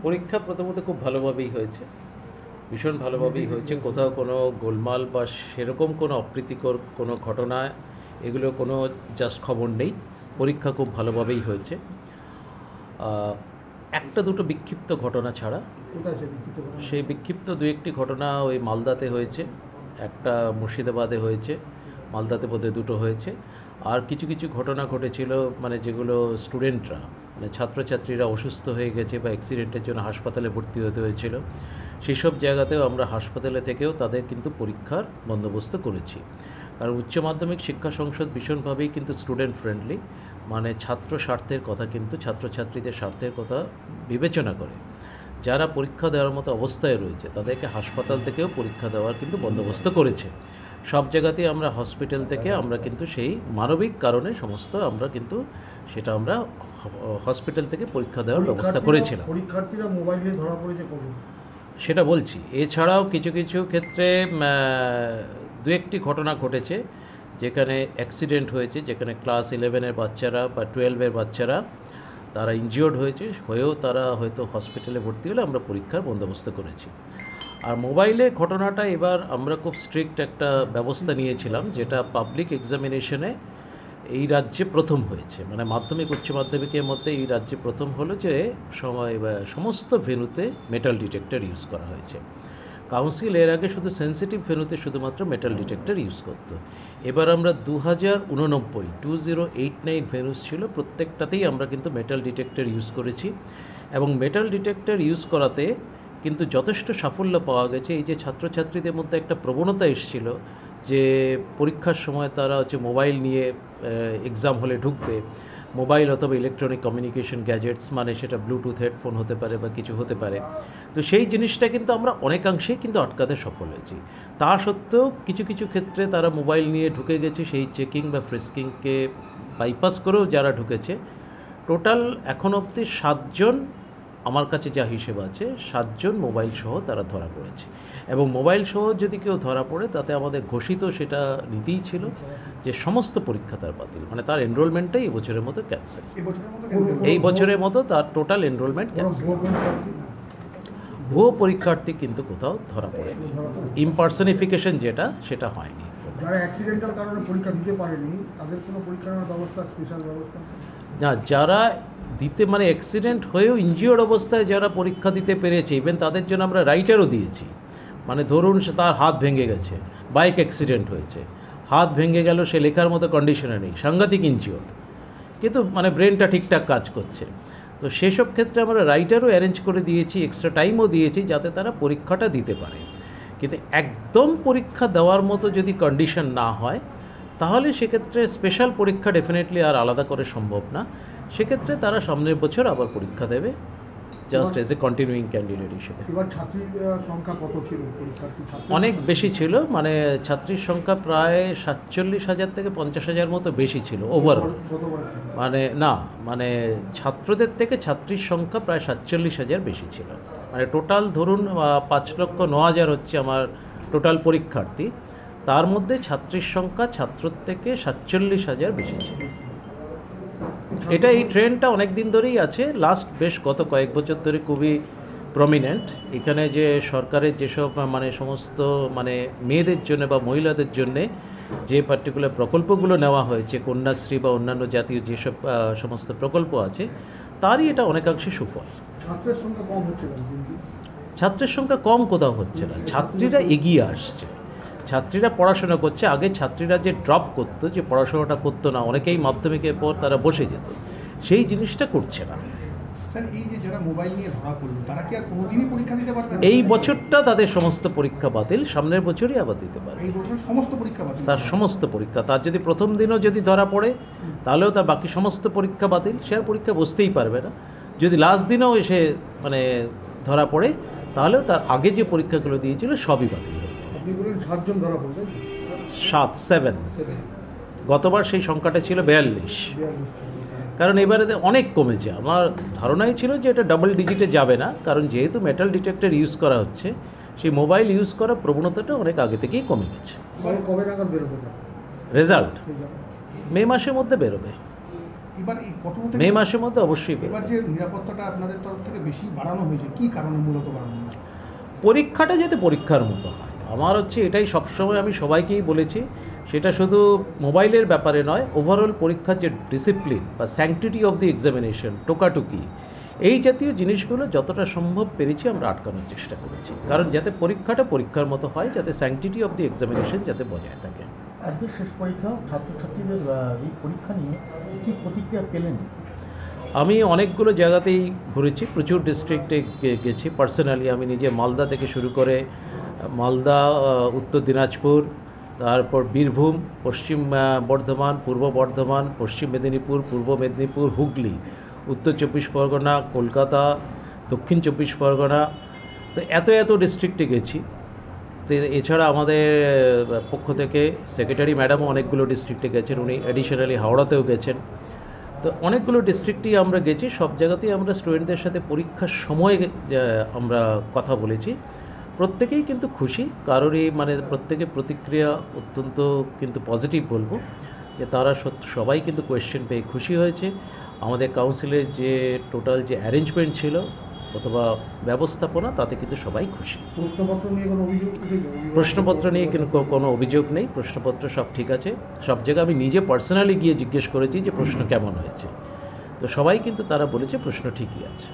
পরীক্ষা প্রথমত খুব ভালোভাবেই হয়েছে, ভীষণ ভালোভাবেই হয়েছে। কোথাও কোনো গোলমাল বা সেরকম কোনো অপ্রীতিকর কোনো ঘটনা এগুলো কোনো জাস্ট খবর নেই। পরীক্ষা খুব ভালোভাবেই হয়েছে। একটা দুটো বিক্ষিপ্ত ঘটনা ছাড়া, সেই বিক্ষিপ্ত দু একটি ঘটনা ওই মালদাতে হয়েছে, একটা মুর্শিদাবাদে হয়েছে, মালদাতে বোধহয় দুটো হয়েছে। আর কিছু কিছু ঘটনা ঘটেছিল মানে যেগুলো স্টুডেন্টরা মানে ছাত্রছাত্রীরা অসুস্থ হয়ে গেছে বা অ্যাক্সিডেন্টের জন্য হাসপাতালে ভর্তি হতে হয়েছিল, সেই সব জায়গাতেও আমরা হাসপাতালে থেকেও তাদের কিন্তু পরীক্ষার বন্দোবস্ত করেছি। আর উচ্চ মাধ্যমিক শিক্ষা সংসদ ভীষণভাবেই কিন্তু স্টুডেন্ট ফ্রেন্ডলি, মানে ছাত্র স্বার্থের কথা কিন্তু ছাত্রছাত্রীদের স্বার্থের কথা বিবেচনা করে যারা পরীক্ষা দেওয়ার মতো অবস্থায় রয়েছে তাদেরকে হাসপাতাল থেকেও পরীক্ষা দেওয়ার কিন্তু বন্দোবস্ত করেছে। সব জায়গাতেই আমরা হসপিটাল থেকে আমরা কিন্তু সেই মানবিক কারণে সমস্ত আমরা কিন্তু সেটা আমরা হসপিটাল থেকে পরীক্ষা দেওয়ার ব্যবস্থা করেছিলাম। পরীক্ষার্থীরা মোবাইলে ধরা পড়েছে কবে সেটা বলছি। এছাড়াও কিছু কিছু ক্ষেত্রে দু একটি ঘটনা ঘটেছে যেখানে অ্যাক্সিডেন্ট হয়েছে, যেখানে ক্লাস 11-এর বাচ্চারা বা 12-এর বাচ্চারা তারা ইনজিওর্ড হয়েও তারা হয়তো হসপিটালে ভর্তি হলে আমরা পরীক্ষার বন্দোবস্ত করেছি। আর মোবাইলে ঘটনাটা এবার আমরা খুব স্ট্রিক্ট একটা ব্যবস্থা নিয়েছিলাম, যেটা পাবলিক এক্সামিনেশনে এই রাজ্যে প্রথম হয়েছে, মানে মাধ্যমিক উচ্চ মাধ্যমিকের মধ্যে এই রাজ্যে প্রথম হলো যে সমস্ত ভেন্যুতে মেটাল ডিটেক্টর ইউজ করা হয়েছে। কাউন্সিল এর আগে শুধু সেন্সিটিভ ভেন্যুতে শুধুমাত্র মেটাল ডিটেক্টর ইউজ করত। এবার আমরা 2089 ভেন্যুস ছিল, প্রত্যেকটাতেই আমরা কিন্তু মেটাল ডিটেক্টর ইউজ করেছি। এবং মেটাল ডিটেক্টর ইউজ করাতে কিন্তু যথেষ্ট সাফল্য পাওয়া গেছে। এই যে ছাত্রছাত্রীদের মধ্যে একটা প্রবণতা এসেছিল যে পরীক্ষার সময় তারা মোবাইল নিয়ে এক্সাম হলে ঢুকবে, মোবাইল অথবা ইলেকট্রনিক কমিউনিকেশন গ্যাজেটস, মানে সেটা ব্লুটুথ হেডফোন হতে পারে বা কিছু হতে পারে, তো সেই জিনিসটা কিন্তু আমরা অনেকাংশেই কিন্তু আটকাতে সফল হয়েছি। তা সত্ত্বেও কিছু কিছু ক্ষেত্রে তারা মোবাইল নিয়ে ঢুকে গেছে, সেই চেকিং বা ফ্রিস্কিংকে বাইপাস করেও যারা ঢুকেছে, টোটাল এখন অবধি 7 জন, আমার কাছে যা হিসেব আছে 7 জন মোবাইল সহ তারা ধরা পড়েছে। এবং মোবাইল সহ যদি কেউ ধরা পড়ে তাতে আমাদের ঘোষিত সেটা নীতিই ছিল যে সমস্ত পরীক্ষা তার বাতিল, মানে তার এনরোলমেন্টটাই এই বছরের মতো ক্যান্সেল। এই বছরের মতো তার টোটাল এনরোলমেন্ট ক্যান্সেল। ভুয়ো পরীক্ষার্থী কিন্তু কোথাও ধরা পড়েনি, ইমপার্সনিফিকেশন যেটা সেটা হয়নি। যারা অ্যাক্সিডেন্টাল কারণে পরীক্ষা দিতে পারেনি তাদের কোনো পরীক্ষার ব্যবস্থা, স্পেশাল ব্যবস্থা না, যারা দিতে মানে অ্যাক্সিডেন্ট হয়েও ইনজিওর্ড অবস্থায় যারা পরীক্ষা দিতে পেরেছে, ইভেন তাদের জন্য আমরা রাইটারও দিয়েছি। মানে ধরুন সে তার হাত ভেঙে গেছে, বাইক অ্যাক্সিডেন্ট হয়েছে, হাত ভেঙে গেল, সে লেখার মতো কন্ডিশনে নেই, সাংঘাতিক ইনজিওর্ড, কিন্তু মানে ব্রেনটা ঠিকঠাক কাজ করছে, তো সেসব ক্ষেত্রে আমরা রাইটারও অ্যারেঞ্জ করে দিয়েছি, এক্সট্রা টাইমও দিয়েছি যাতে তারা পরীক্ষাটা দিতে পারে। কিন্তু একদম পরীক্ষা দেওয়ার মতো যদি কন্ডিশন না হয় তাহলে সেক্ষেত্রে স্পেশাল পরীক্ষা ডেফিনেটলি আর আলাদা করে সম্ভব না। সেক্ষেত্রে তারা সামনের বছর আবার পরীক্ষা দেবে, just as a continuing candidate হিসেবে। এবার ছাত্রীর সংখ্যা কত ছিল? অনেক বেশি ছিল, মানে ছাত্রীর সংখ্যা প্রায় 47,000 থেকে 50,000 মতো বেশি ছিল ওভারঅল। মানে না, মানে ছাত্রদের থেকে ছাত্রীর সংখ্যা প্রায় 47,000 বেশি ছিল। মানে টোটাল ধরুন 5,09,000 হচ্ছে আমার টোটাল পরীক্ষার্থী, তার মধ্যে ছাত্রীর সংখ্যা ছাত্রর থেকে 47,000 বেশি ছিল। এটা এই ট্রেন্ডটা অনেক দিন ধরেই আছে, লাস্ট বেশ গত কয়েক বছর ধরে খুবই প্রমিনেন্ট। এখানে যে সরকারের যেসব মানে সমস্ত মানে মেয়েদের জন্য বা মহিলাদের জন্যে যে পার্টিকুলার প্রকল্পগুলো নেওয়া হয়েছে, কন্যাশ্রী বা অন্যান্য জাতীয় যেসব সমস্ত প্রকল্প আছে, তারই এটা অনেকাংশে সুফল। ছাত্রের সংখ্যা কম হচ্ছে না, ছাত্রের সংখ্যা কম কোথাও হচ্ছে না, ছাত্রীরা এগিয়ে আসছে, ছাত্রীরা পড়াশোনা করছে। আগে ছাত্রীরা যে ড্রপ করতো, যে পড়াশোনাটা করতো না, অনেকেই মাধ্যমিকের পর তারা বসে যেত, সেই জিনিসটা করছে না। এই বছরটা তাদের সমস্ত পরীক্ষা বাতিল, সামনের বছরই আবার দিতে পারে তার সমস্ত পরীক্ষা। তার যদি প্রথম দিনও যদি ধরা পড়ে তাহলেও তার বাকি সমস্ত পরীক্ষা বাতিল, সে আর পরীক্ষা বসতেই পারবে না। যদি লাস্ট দিনেও এসে মানে ধরা পড়ে তাহলেও তার আগে যে পরীক্ষাগুলো দিয়েছিল সবই বাতিল হবে। 7 গতবার সেই সংখ্যাটা ছিল 42, কারণ এবারে অনেক কমেছে। আমার ধারণাই ছিল যে এটা ডাবল ডিজিটে যাবে না, কারণ যেহেতু মেটাল ডিটেক্টর ইউজ করা হচ্ছে, সেই মোবাইল ইউজ করার প্রবণতাটা অনেক আগে থেকেই কমে গেছে। কবে নাগাদ বেরোবে রেজাল্ট? মে মাসের মধ্যে বেরোবে। এবার এই কত মে মাসের মধ্যে অবশ্যই এবার যে নিরাপত্তাটা আপনাদের তরফ থেকে বেশি বাড়ানো হয়েছে, কি কারণে মূলত বাড়ানো হয়েছে? পরীক্ষাটা যাতে পরীক্ষার মতো হয়, আমার হচ্ছে এটাই সবসময় আমি সবাইকেই বলেছি, সেটা শুধু মোবাইলের ব্যাপারে নয়, ওভারঅল পরীক্ষার যে ডিসিপ্লিন বা স্যাংটিটি অফ দি এক্সামিনেশন, টোকাটুকি, এই জাতীয় জিনিসগুলো যতটা সম্ভব পেরেছি আমরা আটকানোর চেষ্টা করেছি, কারণ যাতে পরীক্ষাটা পরীক্ষার মতো হয়, যাতে স্যাংটিটি অফ দি এক্সামিনেশন যাতে বজায় থাকে। আজকে শেষ পরীক্ষা, ছাত্রছাত্রীদের এই পরীক্ষা নিয়ে কী প্রতিক্রিয়া পেলেন? আমি অনেকগুলো জায়গাতেই ঘুরেছি, প্রচুর ডিস্ট্রিক্টে গেছি পার্সোনালি। আমি নিজে মালদা থেকে শুরু করে মালদা, উত্তর দিনাজপুর, তারপর বীরভূম, পশ্চিম বর্ধমান, পূর্ব বর্ধমান, পশ্চিম মেদিনীপুর, পূর্ব মেদিনীপুর, হুগলি, উত্তর চব্বিশ পরগনা, কলকাতা, দক্ষিণ চব্বিশ পরগনা, তো এত ডিস্ট্রিক্টে গেছি। তো এছাড়া আমাদের পক্ষ থেকে সেক্রেটারি ম্যাডামও অনেকগুলো ডিস্ট্রিক্টে গেছেন, উনি অ্যাডিশনালি হাওড়াতেও গেছেন। তো অনেকগুলো ডিস্ট্রিক্টেই আমরা গেছি, সব জায়গাতেই আমরা স্টুডেন্টদের সাথে পরীক্ষার সময় আমরা কথা বলেছি। প্রত্যেকেই কিন্তু খুশি, কারোরই মানে প্রত্যেকের প্রতিক্রিয়া অত্যন্ত কিন্তু পজিটিভ বলবো, যে তারা সবাই কিন্তু কোয়েশ্চেন পেয়ে খুশি হয়েছে। আমাদের কাউন্সিলের যে টোটাল যে অ্যারেঞ্জমেন্ট ছিল অথবা ব্যবস্থাপনা, তাতে কিন্তু সবাই খুশি। প্রশ্নপত্র নিয়ে কোনো অভিযোগ উঠেছে? প্রশ্নপত্র নিয়ে কিন্তু কোনো অভিযোগ নেই, প্রশ্নপত্র সব ঠিক আছে। সব জায়গায় আমি নিজে পার্সোনালি গিয়ে জিজ্ঞেস করেছি যে প্রশ্ন কেমন হয়েছে, তো সবাই কিন্তু তারা বলেছে প্রশ্ন ঠিকই আছে।